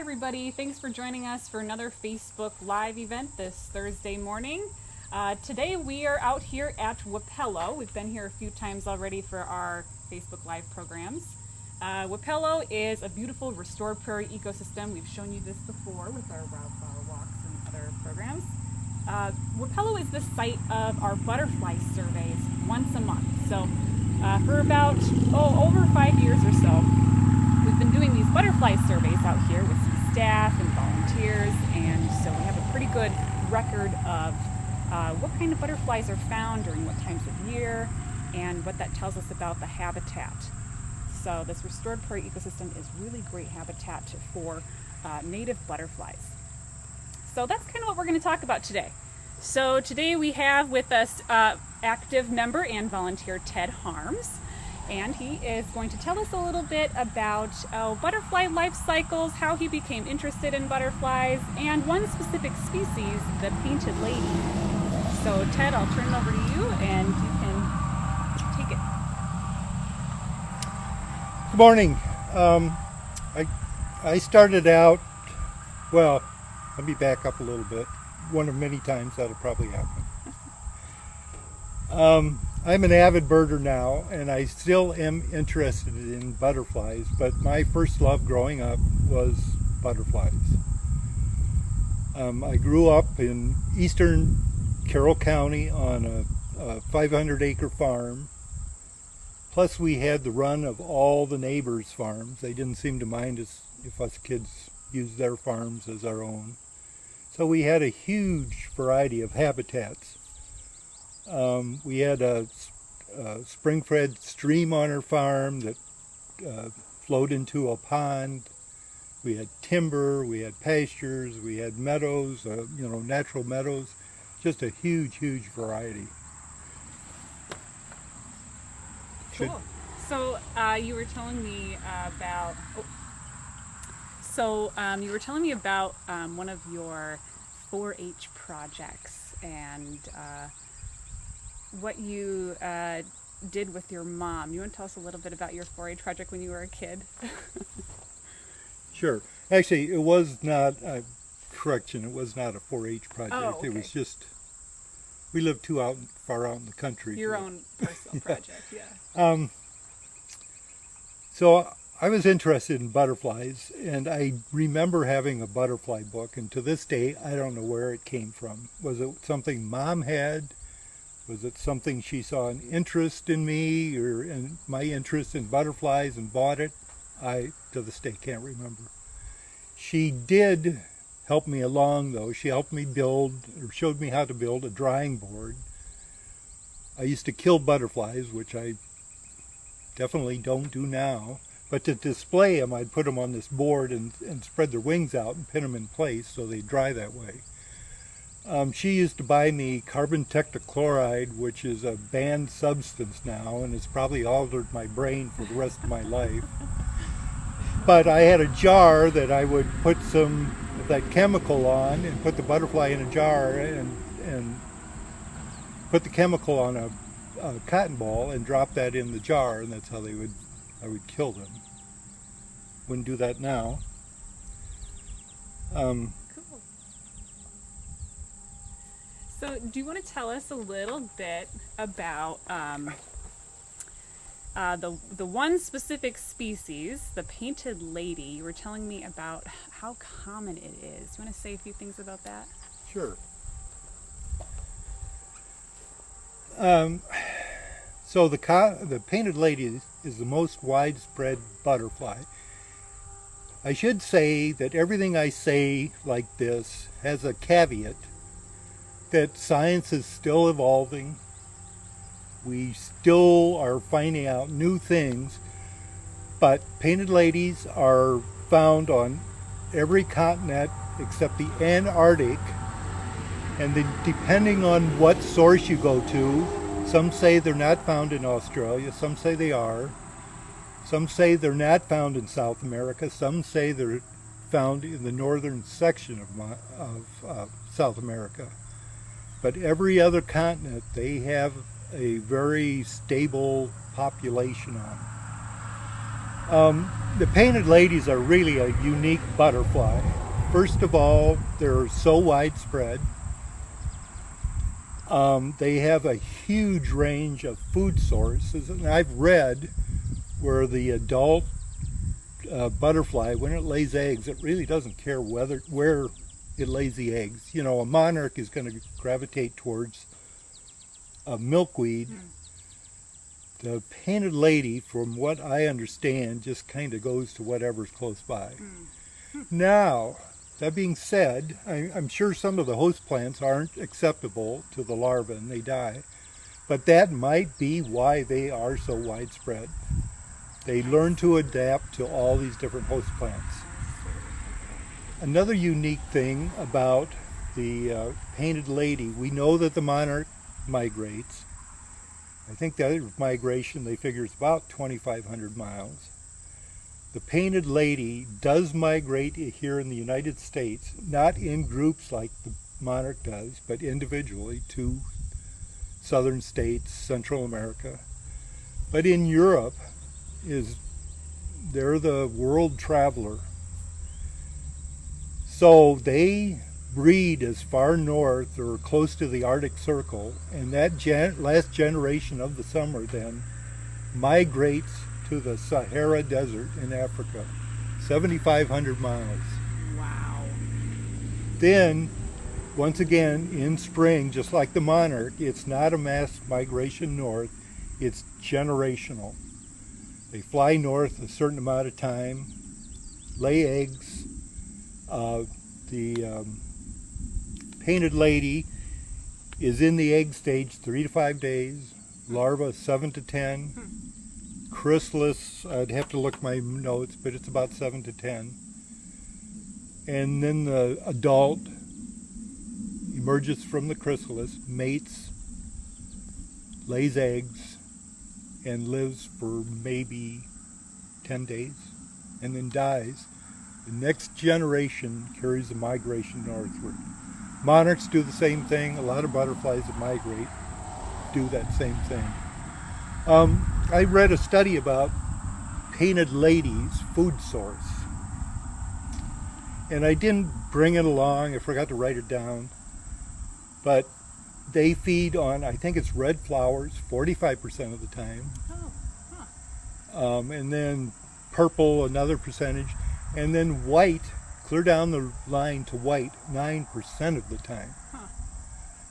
everybody. Thanks for joining us for another Facebook Live event this Thursday morning. Today we are out here at Wapello. We've been here a few times already for our Facebook Live programs. Wapello is a beautiful restored prairie ecosystem. We've shown you this before with our wildflower walks and other programs. Wapello is the site of our butterfly surveys once a month. So for about over 5 years or so, we've been doing these butterfly surveys out here with some staff and volunteers, and so we have a pretty good record of what kind of butterflies are found during what times of year and what that tells us about the habitat. So this restored prairie ecosystem is really great habitat for native butterflies. So that's kind of what we're going to talk about today. So today we have with us active member and volunteer Ted Harms, and he is going to tell us a little bit about butterfly life cycles, how he became interested in butterflies, and one specific species, the painted lady. So Ted, I'll turn it over to you and you can take it. Good morning. I started out, well, let me back up a little bit. One of many times that'll probably happen. I'm an avid birder now, and I still am interested in butterflies, but my first love growing up was butterflies. I grew up in eastern Carroll County on a 500-acre farm. Plus we had the run of all the neighbors' farms. They didn't seem to mind us if us kids used their farms as our own. So we had a huge variety of habitats. We had a spring-fed stream on our farm that flowed into a pond. We had timber, we had pastures, we had meadows, natural meadows. Just a huge, huge variety. Cool. So you were telling me about. You were telling me about one of your 4-H projects and what you did with your mom. You want to tell us a little bit about your 4-H project when you were a kid? Sure. Actually, it was not a correction. It was not a 4-H project. Oh, okay. It was just, we lived far out in the country. Your own personal project, yeah. So I was interested in butterflies, and I remember having a butterfly book, and to this day, I don't know where it came from. Was it something Mom had? Was it something she saw an interest in me or in my interest in butterflies and bought it? I, to this day, can't remember. She did help me along, though. She helped me build, or showed me how to build a drying board. I used to kill butterflies, which I definitely don't do now. But to display them, I'd put them on this board and spread their wings out and pin them in place so they dry that way. She used to buy me carbon tetrachloride, which is a banned substance now, and it's probably altered my brain for the rest of my life. But I had a jar that I would put some of that chemical on and put the butterfly in a jar and put the chemical on a cotton ball and drop that in the jar, and that's how I would kill them. Wouldn't do that now. Cool. So do you want to tell us a little bit about the one specific species, the painted lady? You were telling me about how common it is. You want to say a few things about that? Sure. So the painted lady is the most widespread butterfly. I should say that everything I say like this has a caveat that science is still evolving. We still are finding out new things, but painted ladies are found on every continent except the Antarctic, and then depending on what source you go to, some say they're not found in Australia, some say they are. Some say they're not found in South America. Some say they're found in the northern section of South America. But every other continent, they have a very stable population on. The painted ladies are really a unique butterfly. First of all, they're so widespread. They have a huge range of food sources, and I've read where the adult butterfly, when it lays eggs, it really doesn't care where it lays the eggs. You know, a monarch is going to gravitate towards a milkweed. The painted lady, from what I understand, just kind of goes to whatever's close by. Now, that being said, I'm sure some of the host plants aren't acceptable to the larvae and they die, but that might be why they are so widespread. They learn to adapt to all these different host plants. Another unique thing about the painted lady, we know that the monarch migrates. I think that migration, they figure, is about 2,500 miles. The painted lady does migrate here in the United States, not in groups like the monarch does, but individually to southern states, Central America. But in Europe, they're the world traveler. So they breed as far north or close to the Arctic Circle, and that last generation of the summer then migrates to the Sahara Desert in Africa, 7,500 miles. Wow. Then, once again, in spring, just like the monarch, it's not a mass migration north, it's generational. They fly north a certain amount of time, lay eggs. The painted lady is in the egg stage 3 to 5 days, larva 7 to 10. Chrysalis, I'd have to look my notes, but it's about 7 to 10. And then the adult emerges from the chrysalis, mates, lays eggs, and lives for maybe 10 days, and then dies. The next generation carries the migration northward. Monarchs do the same thing. A lot of butterflies that migrate do that same thing. I read a study about painted ladies' food source. And I didn't bring it along. I forgot to write it down. But they feed on, I think it's red flowers 45% of the time. And then purple, another percentage. And then white, clear down the line to white, 9% of the time.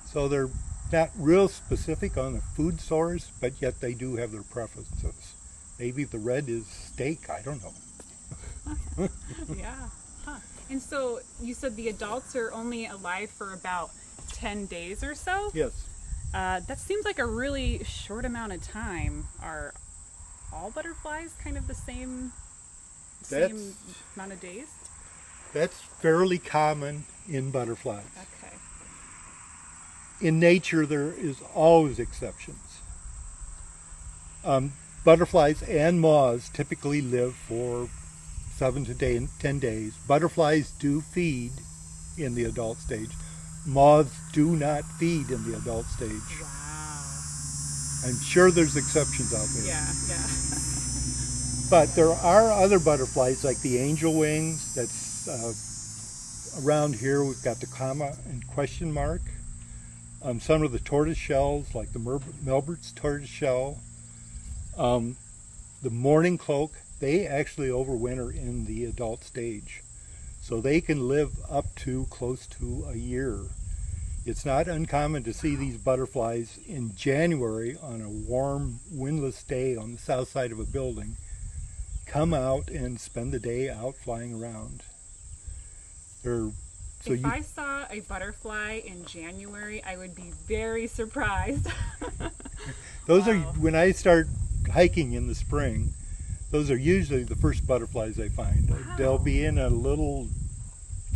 So they're not real specific on the food source, but yet they do have their preferences. Maybe the red is steak, I don't know. Yeah. And so you said the adults are only alive for about 10 days or so? Yes. That seems like a really short amount of time. Are all butterflies kind of the same amount of days? That's fairly common in butterflies. Okay. In nature, there is always exceptions. Butterflies and moths typically live for 7 to 10 days. Butterflies do feed in the adult stage. Moths do not feed in the adult stage. Wow. I'm sure there's exceptions out there. Yeah. But there are other butterflies like the angel wings. That's around here. We've got the comma and question mark. Some of the tortoise shells, like the Melbert's tortoise shell, the mourning cloak, they actually overwinter in the adult stage. So they can live up to close to a year. It's not uncommon to see these butterflies in January on a warm, windless day on the south side of a building come out and spend the day out flying around. If I saw a butterfly in January, I would be very surprised. Those are, when I start hiking in the spring, those are usually the first butterflies I find. Wow. They'll be in a little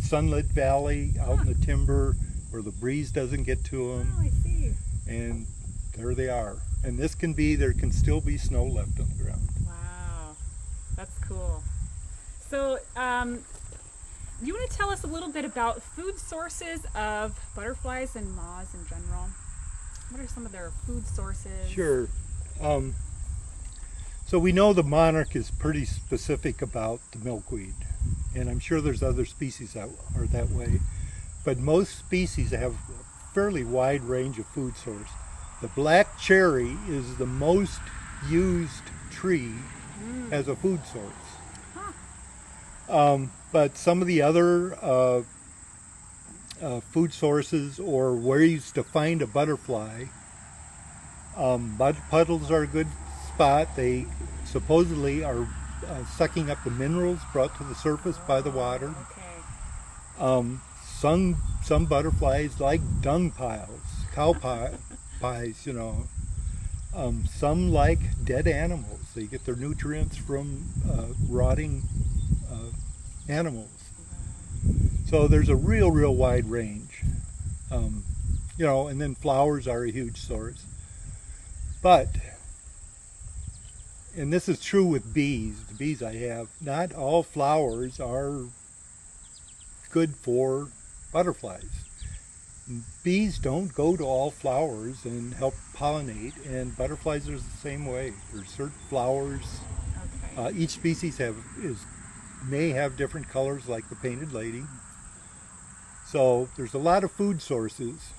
sunlit valley out in the timber where the breeze doesn't get to them. Oh, I see. And there they are. And there can still be snow left on the ground. Wow, that's cool. So, you want to tell us a little bit about food sources of butterflies and moths in general? What are some of their food sources? Sure. So we know the monarch is pretty specific about the milkweed, and I'm sure there's other species that are that way, but most species have a fairly wide range of food source. The black cherry is the most used tree as a food source. But some of the other food sources or ways to find a butterfly, mud puddles are a good spot. They supposedly are sucking up the minerals brought to the surface by the water. Okay. Some butterflies like dung piles, cow pies, you know. Some like dead animals. They get their nutrients from rotting animals. So there's a real wide range. You know, and then flowers are a huge source. But, and this is true with bees, the bees I have, not all flowers are good for butterflies. Bees don't go to all flowers and help pollinate, and butterflies are the same way. There's certain flowers, Okay. each species may have different colors, like the painted lady. So there's a lot of food sources,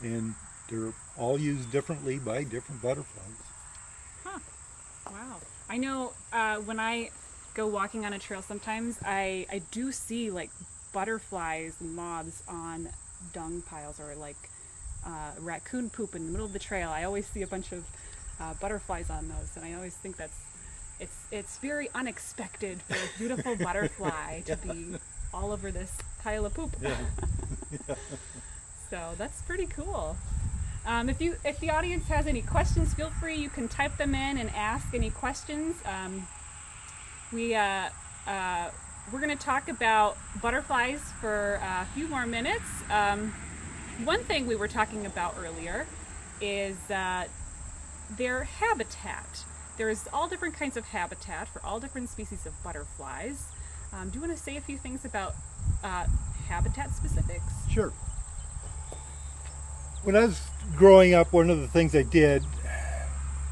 and they're all used differently by different butterflies. Huh. Wow. I know when I go walking on a trail sometimes, I do see like butterflies and moths on dung piles, or like raccoon poop in the middle of the trail. I always see a bunch of butterflies on those, and I always think it's very unexpected for a beautiful butterfly to be all over this pile of poop. Yeah. So that's pretty cool. If the audience has any questions, feel free. You can type them in and ask any questions. We're going to talk about butterflies for a few more minutes. One thing we were talking about earlier is their habitat. There's all different kinds of habitat for all different species of butterflies. Do you want to say a few things about habitat specifics? Sure. When I was growing up, one of the things I did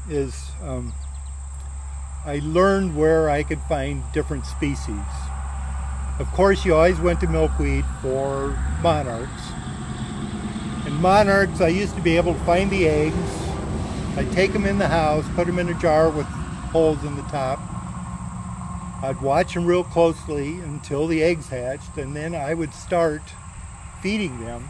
is I learned where I could find different species. Of course, you always went to milkweed for monarchs. And monarchs, I used to be able to find the eggs. I'd take them in the house, put them in a jar with holes in the top. I'd watch them real closely until the eggs hatched, and then I would start feeding them.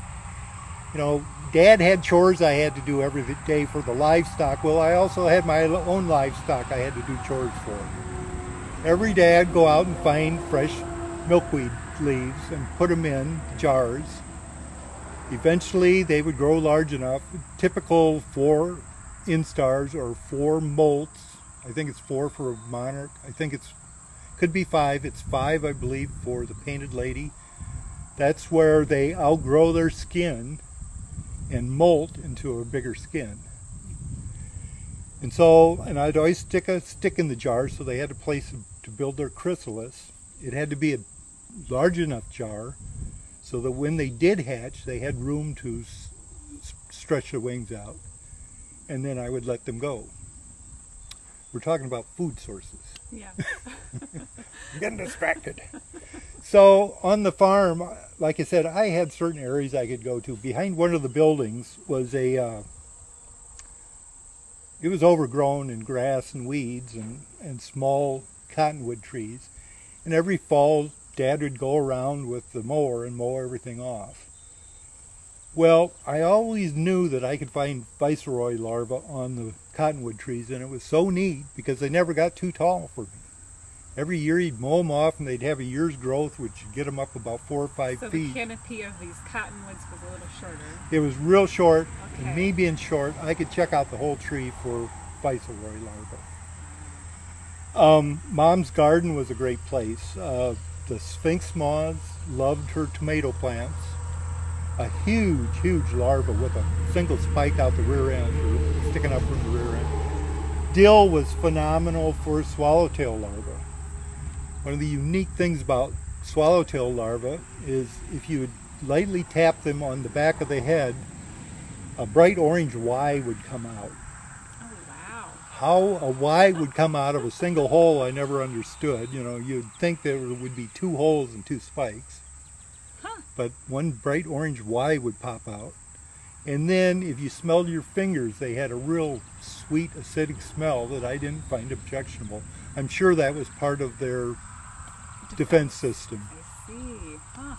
You know, Dad had chores I had to do every day for the livestock. Well, I also had my own livestock I had to do chores for. Every day I'd go out and find fresh milkweed leaves and put them in jars. Eventually they would grow large enough, typical 4 instars or 4 molts. I think it's 4 for a monarch. I think could be 5. It's 5, I believe, for the painted lady. That's where they outgrow their skin and molt into a bigger skin. And I'd always stick a stick in the jar, so they had a place to build their chrysalis. It had to be a large enough jar so that when they did hatch, they had room to stretch their wings out. And then I would let them go. We're talking about food sources. Yeah. I'm getting distracted. So on the farm, like I said, I had certain areas I could go to. Behind one of the buildings was it was overgrown in grass and weeds and small cottonwood trees. And every fall, Dad would go around with the mower and mow everything off. Well, I always knew that I could find viceroy larvae on the cottonwood trees, and it was so neat because they never got too tall for me. Every year he'd mow them off, and they'd have a year's growth, which would get them up about 4 or 5 So feet. the canopy of these cottonwoods was a little shorter. It was real short, Okay. and me being short, I could check out the whole tree for viceroy larvae. Mom's garden was a great place. The sphinx moths loved her tomato plants. A huge larva with a single spike out the rear end, or sticking up from the rear end. Dill was phenomenal for swallowtail larvae. One of the unique things about swallowtail larvae is if you would lightly tap them on the back of the head, a bright orange Y would come out. Oh, wow. how a Y would come out of a single hole, I never understood. You know, you'd think there would be 2 holes and 2 spikes. Huh. But one bright orange Y would pop out. And then if you smelled your fingers, they had a real sweet acidic smell that I didn't find objectionable. I'm sure that was part of their defense system. I see. Huh.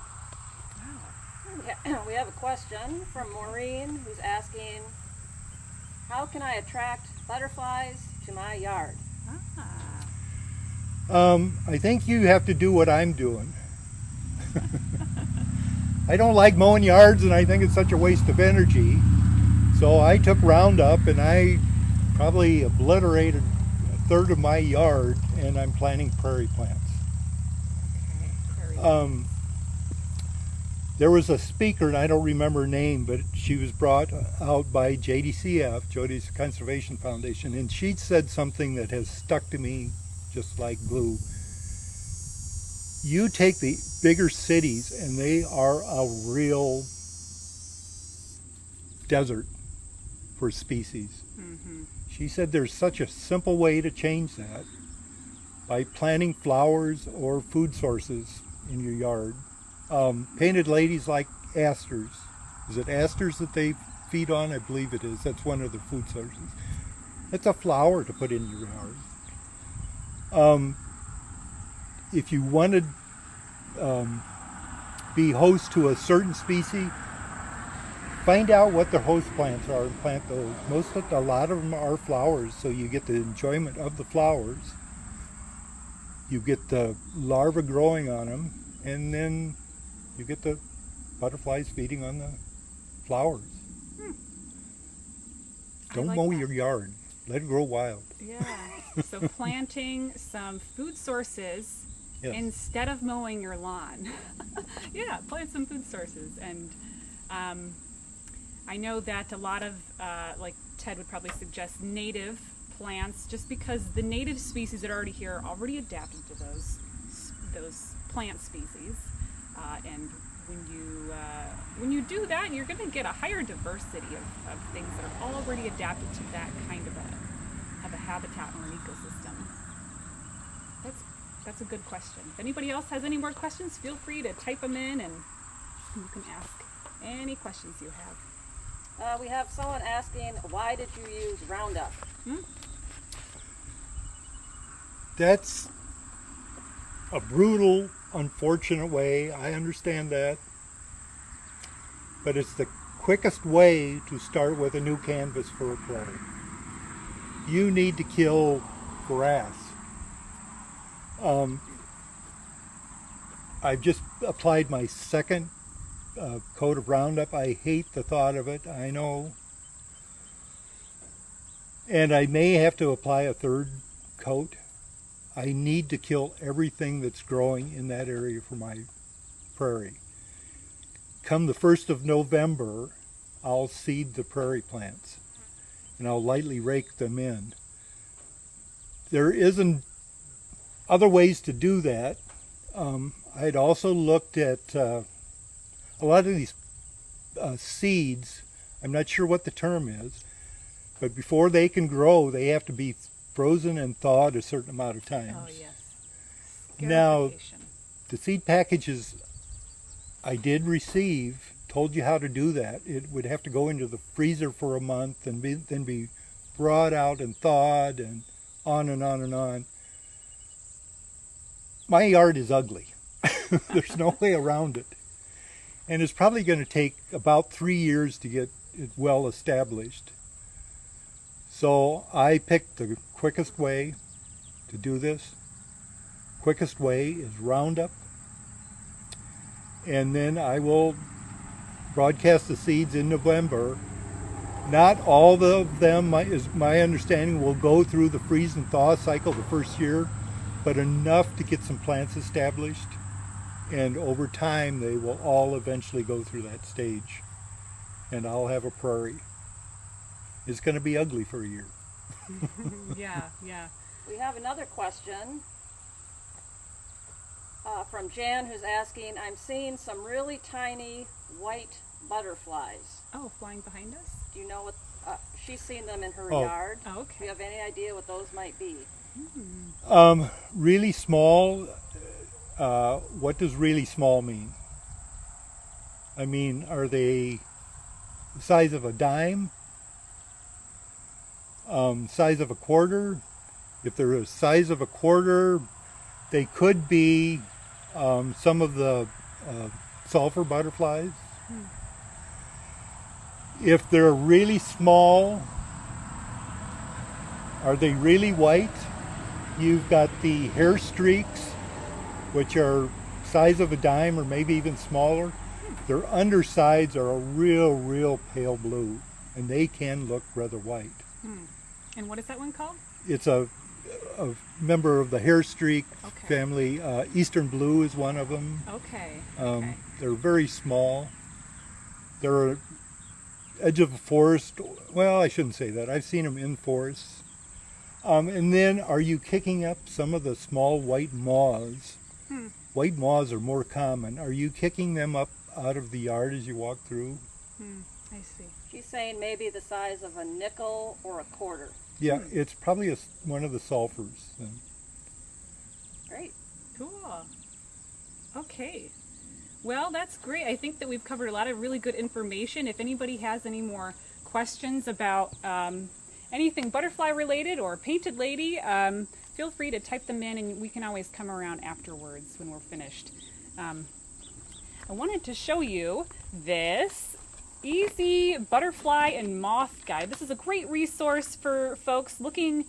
Wow. We have a question from Maureen who's asking, how can I attract butterflies to my yard? I think you have to do what I'm doing. I don't like mowing yards, and I think it's such a waste of energy. So I took Roundup and I probably obliterated a third of my yard, and I'm planting prairie plants. Okay. There was a speaker, and I don't remember her name, but she was brought out by JDCF, Jody's Conservation Foundation, and she said something that has stuck to me just like glue. You take the bigger cities, and they are a real desert for species. Mm-hmm. She said there's such a simple way to change that by planting flowers or food sources in your yard. Painted ladies like asters. Is it asters that they feed on? I believe it is. That's one of the food sources. It's a flower to put in your yard. If you want to be host to a certain species, find out what their host plants are and plant those. A lot of them are flowers, so you get the enjoyment of the flowers. You get the larvae growing on them, and then you get the butterflies feeding on the flowers. Don't like mow that. your yard. Let it grow wild. Yeah. So planting some food sources Yes. instead of mowing your lawn. Yeah, plant some food sources. And I know that a lot of, like Ted would probably suggest, native plants, just because the native species that are already here are already adapted to those plant species. And when you do that, you're going to get a higher diversity of things that are already adapted to that kind of a habitat or an ecosystem. That's a good question. If anybody else has any more questions, feel free to type them in, and you can ask any questions you have. We have someone asking, why did you use Roundup? That's a brutal, unfortunate way. I understand that. But it's the quickest way to start with a new canvas for a prairie. You need to kill grass. I've just applied my second coat of Roundup. I hate the thought of it, I know. And I may have to apply a third coat. I need to kill everything that's growing in that area for my prairie. Come the 1st of November, I'll seed the prairie plants, and I'll lightly rake them in. There isn't other ways to do that. I'd also looked at a lot of these seeds. I'm not sure what the term is, but before they can grow, they have to be frozen and thawed a certain amount of times. Oh, yes. Now, Scarification. the seed packages I did receive told you how to do that. It would have to go into the freezer for a month and then be brought out and thawed and on and on and on. My yard is ugly. There's no way around it. And it's probably going to take about 3 years to get it well established. So I picked the quickest way to do this. Quickest way is Roundup. And then I will broadcast the seeds in November. Not all of them, is my understanding, will go through the freeze and thaw cycle the first year, but enough to get some plants established. And over time, they will all eventually go through that stage. And I'll have a prairie. It's going to be ugly for a year. Yeah. We have another question from Jan, who's asking, I'm seeing some really tiny white butterflies. Oh, flying behind us? Do you know what She's seen them in her Oh. yard. Oh, Do okay. you have any idea what those might be? Really small. What does really small mean? I mean, are they the size of a dime? Size of a quarter? If they're the size of a quarter, they could be some of the sulfur butterflies. If they're really small, are they really white? You've got the hair streaks, which are size of a dime or maybe even smaller. Their undersides are a real pale blue, and they can look rather white. And what is that one called? It's a member of the hair streak Okay. family. Eastern blue is one of them. Okay. Okay. They're very small. They're edge of a forest. Well, I shouldn't say that. I've seen them in forests. And then, are you kicking up some of the small white moths? White moths are more common. Are you kicking them up out of the yard as you walk through? I see. She's saying maybe the size of a nickel or a quarter. Yeah, it's probably one of the sulfurs. Then. Great. Cool. Okay. Well, that's great. I think that we've covered a lot of really good information. If anybody has any more questions about anything butterfly related or painted lady, feel free to type them in and we can always come around afterwards when we're finished. I wanted to show you this easy butterfly and moth guide. This is a great resource for folks looking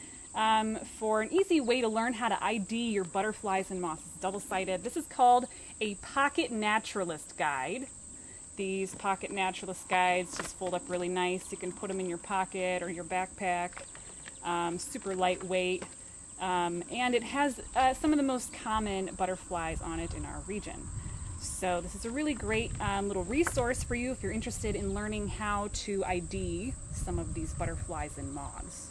for an easy way to learn how to ID your butterflies and moths. It's double-sided. This is called a Pocket Naturalist guide. These Pocket Naturalist guides just fold up really nice. You can put them in your pocket or your backpack. Super lightweight. And it has some of the most common butterflies on it in our region. So this is a really great little resource for you if you're interested in learning how to ID some of these butterflies and moths.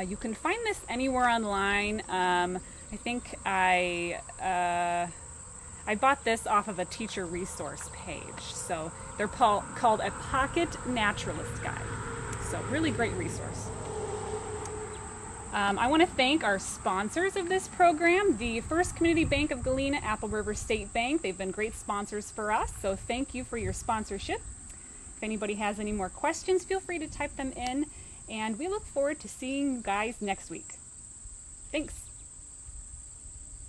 You can find this anywhere online. I think I bought this off of a teacher resource page. So they're called a Pocket Naturalist Guide. So really great resource. I want to thank our sponsors of this program, the First Community Bank of Galena, Apple River State Bank. They've been great sponsors for us, so thank you for your sponsorship. If anybody has any more questions, feel free to type them in, and we look forward to seeing you guys next week. Thanks.